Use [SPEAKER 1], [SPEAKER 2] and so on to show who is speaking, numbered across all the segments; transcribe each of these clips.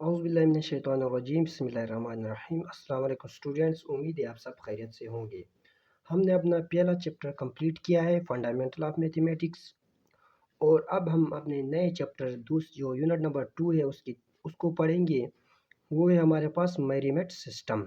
[SPEAKER 1] औज़ुबिल्लाहिमिनश्शैतानिर्रजीम बिस्मिल्लाहिर्रहमानिर्रहीम। अस्सलाम वालेकुम स्टूडेंट्स, उम्मीद है आप सब खैरियत से होंगे। हमने अपना पहला चैप्टर कंप्लीट किया है फंडामेंटल ऑफ मैथमेटिक्स, और अब हम अपने नए चैप्टर जो यूनिट नंबर 2 है उसको पढ़ेंगे। वो है हमारे पास मेरीमेट सिस्टम।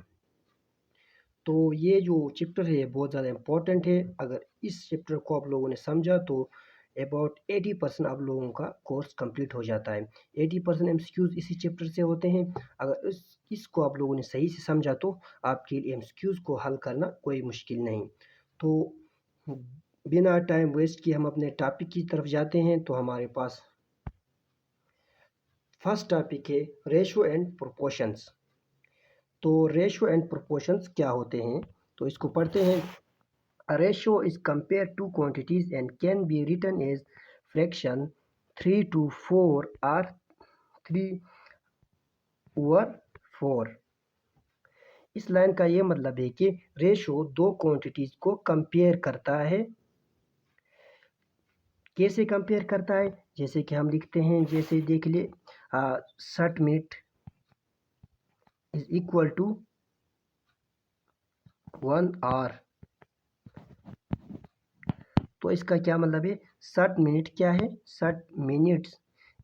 [SPEAKER 1] तो ये जो चैप्टर है बहुत ज़्यादा इम्पोर्टेंट है। अगर इस चैप्टर को आप लोगों ने समझा तो अबाउट 80% आप लोगों का कोर्स कंप्लीट हो जाता है। 80% एमसीक्यूज़ इसी चैप्टर से होते हैं। अगर इसको आप लोगों ने सही से समझा तो आपके लिए एमसीक्यूज़ को हल करना कोई मुश्किल नहीं। तो बिना टाइम वेस्ट किए हम अपने टॉपिक की तरफ जाते हैं। तो हमारे पास फर्स्ट टॉपिक है रेशो एंड प्रोपोर्शंस। तो रेशो एंड प्रोपोर्शंस क्या होते हैं, तो इसको पढ़ते हैं। A ratio is compared to quantities and can be written as fraction 3 to 4 or 3/4। इस लाइन का ये मतलब है कि रेशो दो क्वांटिटीज को कंपेयर करता है। कैसे कंपेयर करता है, जैसे कि हम लिखते हैं, जैसे देख ले 60 minute is equal to 1 hour. तो इसका क्या मतलब है, 60 मिनट क्या है, 60 मिनट्स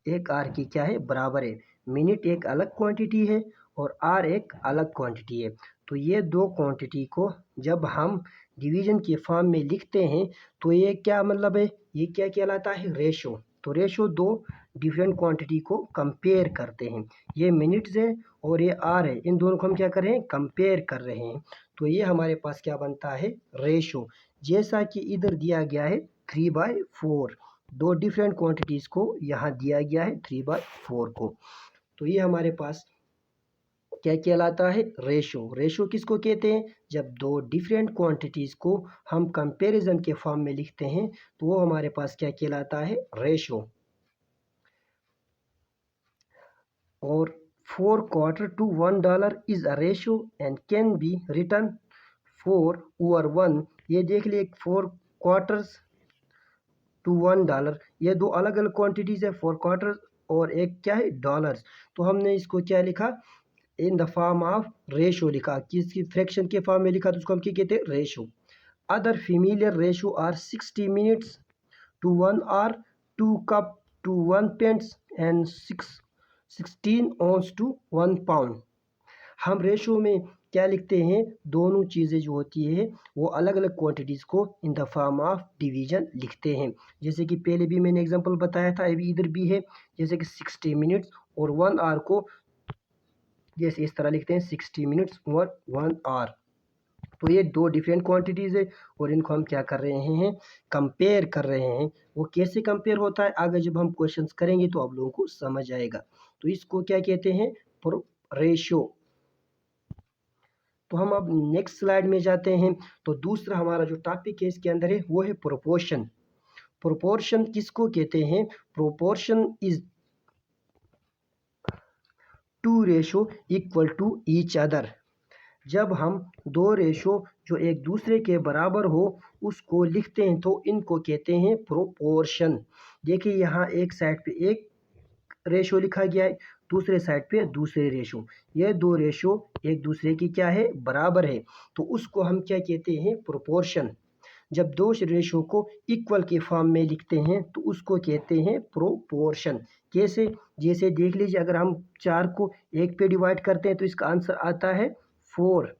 [SPEAKER 1] एक आर की क्या है, बराबर है। मिनट एक अलग क्वांटिटी है और आर एक अलग क्वांटिटी है। तो ये दो क्वांटिटी को जब हम डिवीजन के फॉर्म में लिखते हैं तो ये क्या मतलब है, ये क्या कहलाता है, रेशो। तो रेशो दो डिफरेंट क्वांटिटी को कंपेयर करते हैं। ये मिनट्स है और ये आर है, इन दोनों को हम क्या कर रहे हैं, कंपेयर कर रहे हैं। तो ये हमारे पास क्या बनता है, रेशो। जैसा कि इधर दिया गया है 3/4, दो डिफरेंट क्वांटिटीज को यहाँ दिया गया है 3/4 को। तो ये हमारे पास क्या कहलाता है, रेशो। रेशो किसको कहते हैं, जब दो डिफरेंट क्वांटिटीज को हम कंपैरिजन के फॉर्म में लिखते हैं तो वो हमारे पास क्या कहलाता है, रेशो। और 4/4 to $1 is a ratio and can be written 4/1। ये देख लिए 4/4 to $1, ये दो अलग अलग क्वांटिटीज है, 4/4 और एक क्या है, डॉलर्स। तो हमने इसको क्या लिखा, in the form of ratio लिखा। किसकी फ्रैक्शन के फॉर्म में लिखा तो उसको हम क्या कहते हैं, ratio. Other familiar ratio are 60 minutes to 1 hour, 2 cup to 1 pence and 16 ounce to 1 pound। हम रेशो में क्या लिखते हैं, दोनों चीज़ें जो होती है वो अलग अलग क्वांटिटीज़ को in the form of division लिखते हैं। जैसे कि पहले भी मैंने एग्जांपल बताया था, अभी इधर भी है, जैसे कि 60 मिनट्स और 1 आवर को जैसे इस तरह लिखते हैं, 60 मिनट्स और 1 आवर। तो ये दो डिफरेंट क्वांटिटीज़ है और इनको हम क्या कर रहे हैं, कंपेयर कर रहे हैं। वो कैसे कंपेयर होता है आगे जब हम क्वेश्चंस करेंगे तो आप लोगों को समझ आएगा। तो इसको क्या कहते हैं, रेशियो। तो हम अब नेक्स्ट स्लाइड में जाते हैं। तो दूसरा हमारा जो टॉपिक है इसके अंदर है वो है प्रोपोर्शन। प्रोपोर्शन किसको कहते हैं, proportion is two ratio equal to each other. जब हम दो रेशो जो एक दूसरे के बराबर हो उसको लिखते हैं तो इनको कहते हैं प्रोपोर्शन। देखिए यहाँ एक साइड पे एक रेशो लिखा गया है, दूसरे साइड पे दूसरे रेशो। ये दो रेशो एक दूसरे की क्या है, बराबर है, तो उसको हम क्या कहते हैं, प्रोपोर्शन। जब दो रेशो को इक्वल के फॉर्म में लिखते हैं तो उसको कहते हैं प्रोपोर्शन। कैसे, जैसे देख लीजिए, अगर हम 4 को 1 पे डिवाइड करते हैं तो इसका आंसर आता है 4,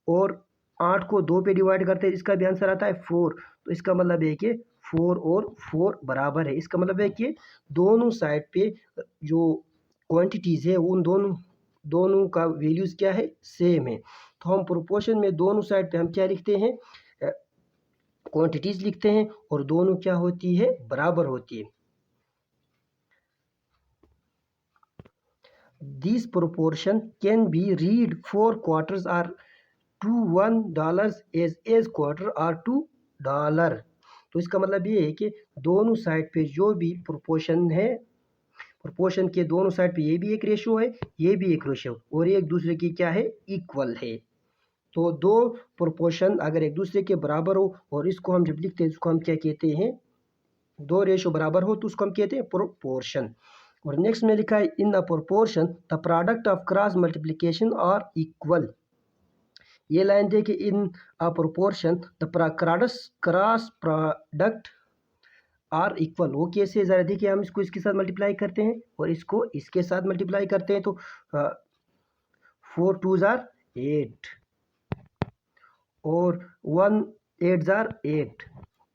[SPEAKER 1] और 8 को 2 पे डिवाइड करते हैं इसका भी आंसर आता है 4। तो इसका मतलब है कि 4 और 4 बराबर है। इसका मतलब है कि दोनों साइड पे जो क्वांटिटीज़ है उन दोनों दोनों का वैल्यूज़ क्या है, सेम है। तो हम प्रोपोर्शन में दोनों साइड पे हम क्या लिखते हैं, क्वांटिटीज़ लिखते हैं और दोनों क्या होती है, बराबर होती है। This proportion can be read 4/4 or to $1 as quarter or $2। तो इसका मतलब ये है कि दोनों साइड पे जो भी प्रोपोर्शन है, प्रोपोर्शन के दोनों साइड पे ये भी एक रेशो है, ये भी एक रेशो, और ये एक दूसरे की क्या है, इक्वल है। तो दो प्रोपोर्शन अगर एक दूसरे के बराबर हो और इसको हम जब लिखते हैं इसको हम क्या कहते हैं, दो रेशो बराबर हो तो उसको हम कहते हैं प्रोपोर्शन। और नेक्स्ट में लिखा है in a proportion the product of cross multiplication are equal. ये लाइन देखिए, in a proportion the cross product are equal. वो कैसे, ज़रा देखिए, हम इसको इसके साथ मल्टीप्लाई करते हैं और इसको इसके साथ मल्टीप्लाई करते हैं तो 4 2 जार 8 और 1 8 जार 8।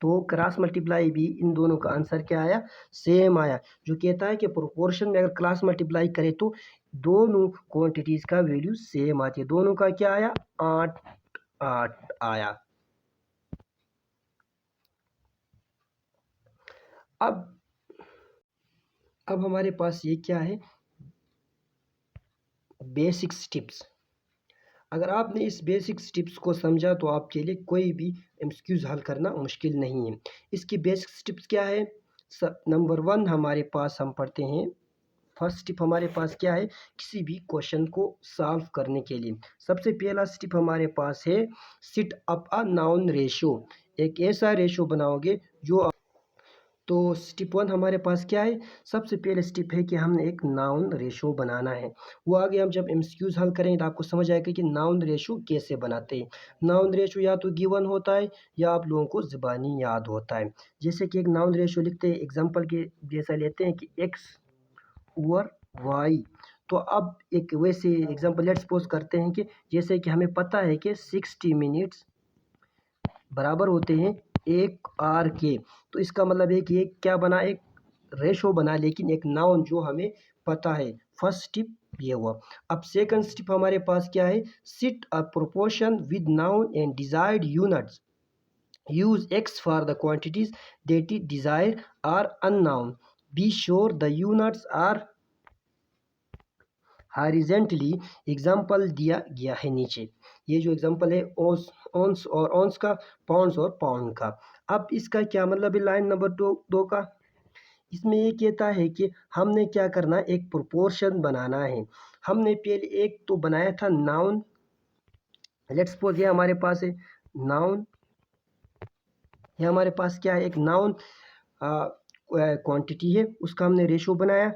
[SPEAKER 1] तो क्रॉस मल्टीप्लाई भी इन दोनों का आंसर क्या आया, सेम आया। जो कहता है कि प्रोपोर्शन में अगर क्रॉस मल्टीप्लाई करें तो दोनों क्वांटिटीज़ का वैल्यू सेम आती है। दोनों का क्या आया, 8 8 आया। अब हमारे पास ये क्या है, बेसिक स्टेप्स। अगर आपने इस बेसिक स्टेप्स को समझा तो आपके लिए कोई भी एमसीक्यूज हल करना मुश्किल नहीं है। इसकी बेसिक स्टेप्स क्या है, नंबर 1 हमारे पास हम पढ़ते हैं। फर्स्ट स्टेप हमारे पास क्या है, किसी भी क्वेश्चन को सॉल्व करने के लिए सबसे पहला स्टेप हमारे पास है set up a known ratio. एक ऐसा रेशो बनाओगे जो, तो स्टेप 1 हमारे पास क्या है, सबसे पहले स्टेप है कि हमने एक नाउन रेशो बनाना है। वो आगे हम जब एमसीक्यूज हल करेंगे तो आपको समझ आएगा कि नाउन रेशो कैसे बनाते हैं। नाउन रेशो या तो गिवन होता है या आप लोगों को ज़बानी याद होता है। जैसे कि एक नाउन रेशो लिखते हैं, एग्जांपल के जैसा लेते हैं कि x ओवर y। तो अब एक वैसे एग्जांपल लेट्स सपोज करते हैं कि जैसे कि हमें पता है कि 60 मिनट्स बराबर होते हैं 1 आर के। तो इसका मतलब है कि ये क्या बना, एक रेशो बना, लेकिन एक नाउन जो हमें पता है। फर्स्ट स्टेप ये हुआ। अब सेकंड स्टेप हमारे पास क्या है, sit a proportion with known and desired units. Use x for the quantities that is desired are unknown. Be sure the units are horizontally. Example दिया गया है नीचे। ये जो एग्जाम्पल है ओंस और ओंस का, पाउंड्स और पाउंड का। अब इसका क्या मतलब है, लाइन नंबर 2 का, इसमें ये कहता है कि हमने क्या करना है, एक प्रोपोर्शन बनाना है। हमने पहले एक तो बनाया था नाउन। लेट्स सपोज ये हमारे पास है नाउन, ये हमारे पास क्या है, एक नाउन क्वांटिटी है, उसका हमने रेशो बनाया।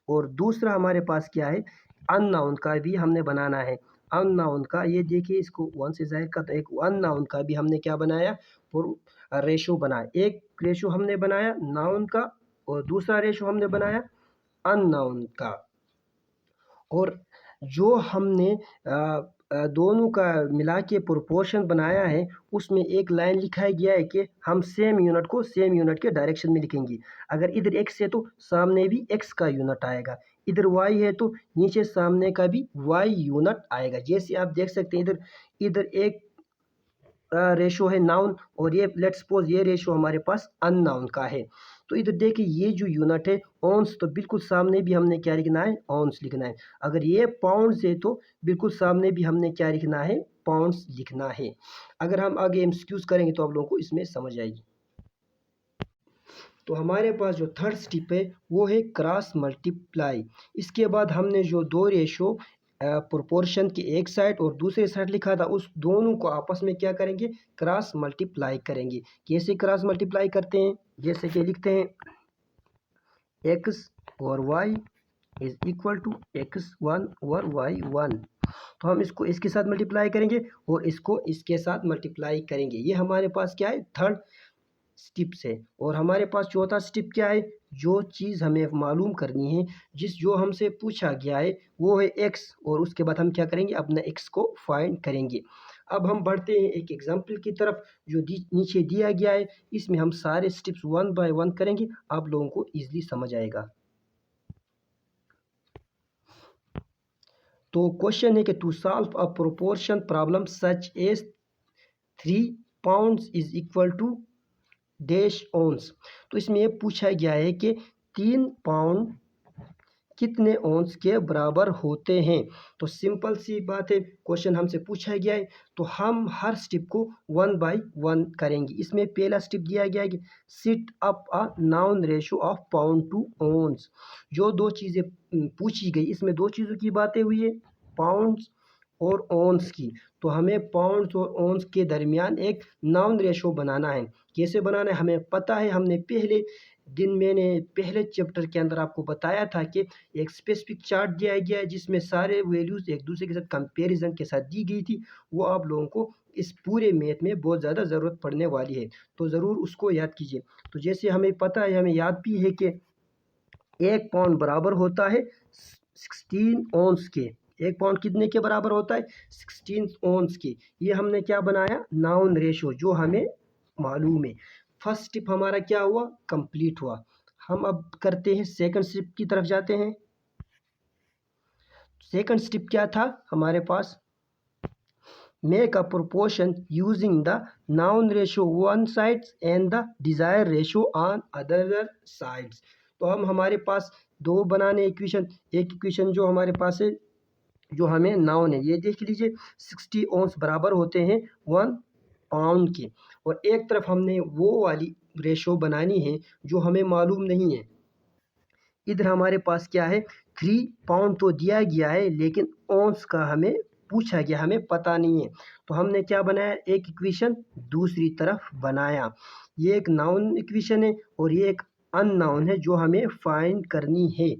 [SPEAKER 1] और दूसरा हमारे पास क्या है, अननाउन का भी हमने बनाना है। अननाउन का ये देखिए, इसको 1 से जाहिर का, तो एक अननाउन का भी हमने क्या बनाया, और रेशो बनाया। एक रेशो हमने बनाया नाउन का और दूसरा रेशो हमने बनाया अननाउन का। और जो हमने दोनों का मिला के प्रोपोर्शन बनाया है, उसमें एक लाइन लिखा गया है कि हम सेम यूनिट को सेम यूनिट के डायरेक्शन में लिखेंगे। अगर इधर x है तो सामने भी x का यूनिट आएगा, इधर y है तो नीचे सामने का भी y यूनिट आएगा। जैसे आप देख सकते हैं, इधर इधर एक रेशो है नाउन और ये लेट्स सपोज ये रेशो हमारे पास अननाउन का है। तो इधर देखिए, ये जो यूनिट है ऑन्स, तो बिल्कुल सामने भी हमने क्या लिखना है, ऑन्स लिखना है। अगर ये पाउंड्स है तो बिल्कुल सामने भी हमने क्या लिखना है, पाउंड्स लिखना है। अगर हम आगे एमसीक्यूज करेंगे तो आप लोगों को इसमें समझ आएगी। तो हमारे पास जो थर्ड स्टेप है वो है क्रॉस मल्टीप्लाई। इसके बाद हमने जो दो रेशो प्रोपोर्शन की एक साइड और दूसरे साइड लिखा था, उस दोनों को आपस में क्या करेंगे, क्रॉस मल्टीप्लाई करेंगे। कैसे क्रॉस मल्टीप्लाई करते हैं, जैसे कि लिखते हैं x और y is equal to x1 और y1। तो हम इसको इसके साथ मल्टीप्लाई करेंगे और इसको इसके साथ मल्टीप्लाई करेंगे। ये हमारे पास क्या है, थर्ड स्टेप्स है। और हमारे पास चौथा स्टेप क्या है, जो चीज़ हमें मालूम करनी है, जो हमसे पूछा गया है वो है x, और उसके बाद हम क्या करेंगे, अपना x को फाइंड करेंगे। अब हम बढ़ते हैं एक एग्जांपल की तरफ जो नीचे दिया गया है। इसमें हम सारे स्टेप्स 1 बाय 1 करेंगे, आप लोगों को ईजिली समझ आएगा। तो क्वेश्चन है कि to solve a proportion problem such as 3 pounds is equal to dash ounces. तो इसमें ये पूछा गया है कि 3 पाउंड कितने ओंस के बराबर होते हैं। तो सिंपल सी बात है, क्वेश्चन हमसे पूछा गया है तो हम हर स्टेप को 1 बाय 1 करेंगे। इसमें पहला स्टेप दिया गया है कि set up a known ratio of pound to ounces. जो दो चीज़ें पूछी गई, इसमें दो चीज़ों की बातें हुई है, पाउंड्स और ओंस की। तो हमें पाउंड्स और ओंस के दरमियान एक नाउन रेशो बनाना है। कैसे बनाना है हमें पता है, हमने पहले दिन मैंने पहले चैप्टर के अंदर आपको बताया था कि एक स्पेसिफिक चार्ट दिया गया है जिसमें सारे वैल्यूज़ एक दूसरे के साथ कंपैरिजन के साथ दी गई थी, वो आप लोगों को इस पूरे मैथ में बहुत ज़्यादा ज़रूरत पड़ने वाली है, तो ज़रूर उसको याद कीजिए। तो जैसे हमें पता है, हमें याद भी है कि 1 पाउंड बराबर होता है 16 ओंस के। 1 पाउंड कितने के बराबर होता है? 16 ओंस के। ये हमने क्या बनाया? नाउन रेशो, जो हमें मालूम है। फर्स्ट स्टेप हमारा क्या हुआ? कंप्लीट हुआ। हम अब करते हैं सेकंड स्टेप की तरफ जाते हैं। सेकंड स्टेप क्या था हमारे पास? Make a proportion using the noun ratio one sides and the desired ratio on other sides। तो हम हमारे पास दो बनाने इक्वेशन, एक इक्वेशन जो हमारे पास है, जो हमें नाउन है, ये देख लीजिए 60 ओंस बराबर होते हैं 1 पाउंड के, और एक तरफ हमने वो वाली रेशो बनानी है जो हमें मालूम नहीं है। इधर हमारे पास क्या है? 3 पाउंड तो दिया गया है, लेकिन ओंस का हमें पूछा गया, हमें पता नहीं है। तो हमने क्या बनाया? एक इक्वेशन दूसरी तरफ बनाया। ये एक नाउन इक्वेशन है और ये एक अननाउन है जो हमें फाइंड करनी है।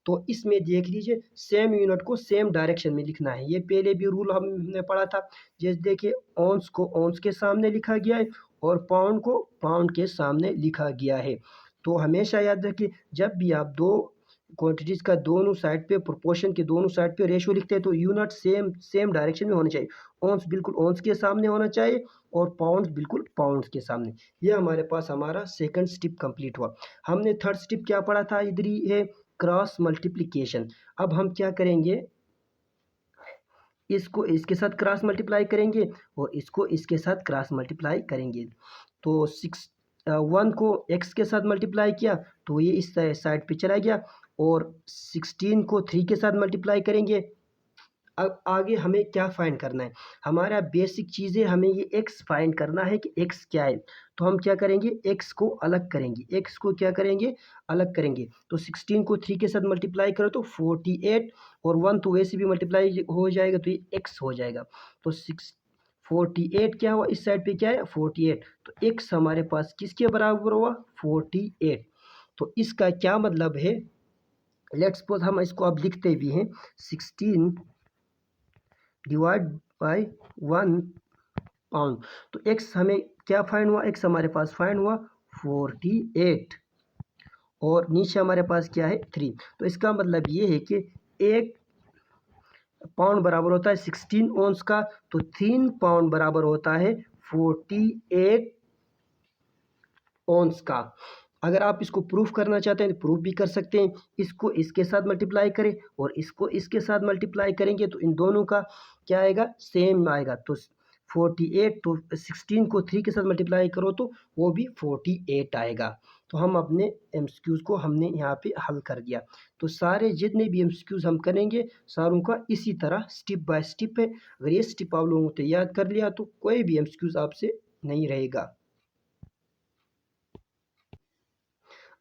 [SPEAKER 1] तो इसमें देख लीजिए, सेम यूनिट को सेम डायरेक्शन में लिखना है। ये पहले भी रूल हमने पढ़ा था। जैसे देखिए, ओंस को ओंस के सामने लिखा गया है और पाउंड को पाउंड के सामने लिखा गया है। तो हमेशा याद रखिए, जब भी आप दो क्वांटिटीज़ का दोनों साइड पे, प्रोपोर्शन के दोनों साइड पे रेशियो लिखते हैं, तो यूनिट सेम डायरेक्शन में होना चाहिए। ओंस बिल्कुल ओंस के सामने होना चाहिए और पाउंड्स बिल्कुल पाउंड्स के सामने। ये हमारे पास हमारा सेकंड स्टेप कंप्लीट हुआ। हमने थर्ड स्टेप क्या पढ़ा था? इधर ही है, क्रॉस मल्टीप्लिकेशन। अब हम क्या करेंगे? इसको इसके साथ क्रॉस मल्टीप्लाई करेंगे और इसको इसके साथ क्रॉस मल्टीप्लाई करेंगे। तो 1 को x के साथ मल्टीप्लाई किया तो ये इस साइड पे चला गया, और 16 को 3 के साथ मल्टीप्लाई करेंगे। अब आगे हमें क्या फाइंड करना है? हमारा बेसिक चीज़ें, हमें ये x फाइंड करना है कि x क्या है। तो हम क्या करेंगे? x को अलग करेंगे। x को क्या करेंगे? अलग करेंगे। तो 16 को 3 के साथ मल्टीप्लाई करो तो 48, और 1 तो वैसे भी मल्टीप्लाई हो जाएगा तो ये x हो जाएगा। तो 48 क्या हुआ? इस साइड पे क्या है? 48। तो x हमारे पास किसके बराबर हुआ? 48। तो इसका क्या मतलब है? लेट्स सपोज हम इसको अब लिखते भी हैं, 16 डिवाइड बाय 1 पाउंड। तो x हमें क्या फाइंड हुआ? x हमारे पास फाइंड हुआ 48, और नीचे हमारे पास क्या है? 3। तो इसका मतलब ये है कि 1 पाउंड बराबर होता है 16 ओंस का, तो 3 पाउंड बराबर होता है 48 ओंस का। अगर आप इसको प्रूफ करना चाहते हैं तो प्रूफ भी कर सकते हैं। इसको इसके साथ मल्टीप्लाई करें और इसको इसके साथ मल्टीप्लाई करेंगे तो इन दोनों का क्या आएगा? सेम आएगा। तो 48, तो 16 को 3 के साथ मल्टीप्लाई करो तो वो भी 48 आएगा। तो हम अपने एमसीक्यूज़ को हमने यहाँ पे हल कर दिया। तो सारे जितने भी एमसीक्यूज़ हम करेंगे, सारों का इसी तरह स्टेप बाय स्टेप है। अगर ये स्टेप आप लोगों ने याद कर लिया तो कोई भी एमसीक्यूज़ आपसे नहीं रहेगा।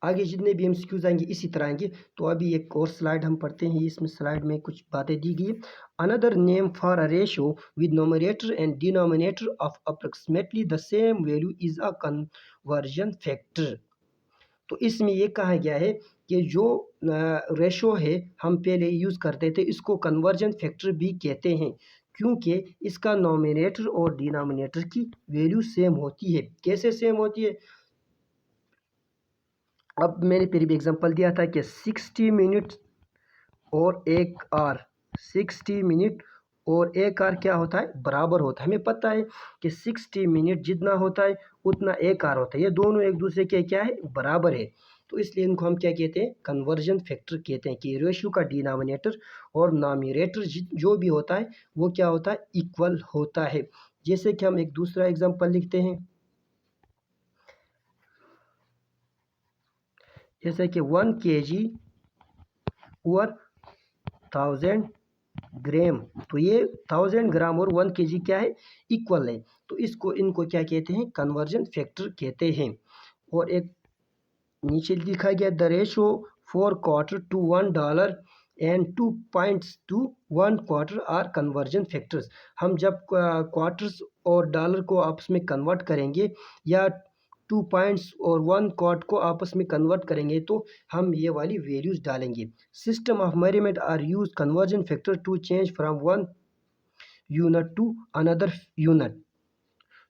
[SPEAKER 1] आगे जितने भी एमसीक्यूज आएंगे इसी तरह आएंगे। तो अभी एक और स्लाइड हम पढ़ते हैं। इसमें स्लाइड में कुछ बातें दी गई है। Another name for a ratio with nominator and denominator of approximately the same value is a conversion factor. तो इसमें ये कहा गया है कि जो रेशो है हम पहले यूज़ करते थे, इसको कन्वर्जन फैक्टर भी कहते हैं, क्योंकि इसका नोमिनेटर और डिनोमिनेटर की वैल्यू सेम होती है। कैसे सेम होती है? अब मैंने फिर भी एग्जांपल दिया था कि 60 मिनट और 1 आवर, 60 मिनट और 1 आवर क्या होता है? बराबर होता है। हमें पता है कि 60 मिनट जितना होता है उतना 1 आवर होता है। ये दोनों एक दूसरे के क्या है? बराबर है। तो इसलिए इनको हम क्या कहते हैं? कन्वर्जन फैक्टर कहते हैं, कि रेशियो का डिनोमिनेटर और नोमिनेटर जो भी होता है वो क्या होता है? इक्वल होता है। जैसे कि हम एक दूसरा एग्जांपल लिखते हैं, जैसे कि 1 kg और 1000 ग्राम। तो ये 1000 ग्राम और 1 kg क्या है? इक्वल है। तो इनको क्या कहते हैं? कन्वर्जन फैक्टर कहते हैं। और एक नीचे लिखा गया, the ratio 4 quarter to $1 and 2 points to 1 quarter are conversion factors. हम जब क्वार्टर्स और डॉलर को आपस में कन्वर्ट करेंगे या 2 पॉइंट्स और 1 क्वार्ट को आपस में कन्वर्ट करेंगे तो हम ये वाली वैल्यूज़ डालेंगे। System of measurement are use conversion factor to change from one unit to another unit.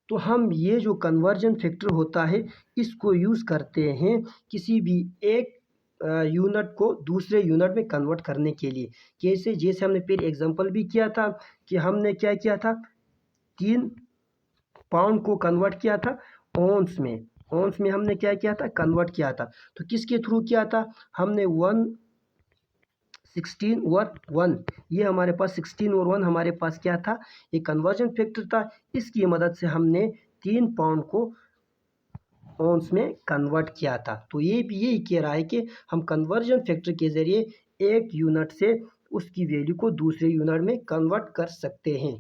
[SPEAKER 1] तो हम ये जो कन्वर्जन फैक्टर होता है इसको यूज़ करते हैं किसी भी एक यूनिट को दूसरे यूनिट में कन्वर्ट करने के लिए। कैसे? जैसे हमने पहले एग्जांपल भी किया था कि हमने क्या किया था, 3 पाउंड को कन्वर्ट किया था ओंस में। ओंस में हमने क्या किया था, कन्वर्ट किया था। तो किसके थ्रू किया था, हमने 16 और 1, ये हमारे पास 16 और 1 हमारे पास क्या था, एक कन्वर्जन फैक्टर था। इसकी मदद से हमने 3 पाउंड को ओंस में कन्वर्ट किया था। तो ये भी यही कह रहा है कि हम कन्वर्जन फैक्टर के ज़रिए एक यूनिट से उसकी वैल्यू को दूसरे यूनिट में कन्वर्ट कर सकते हैं।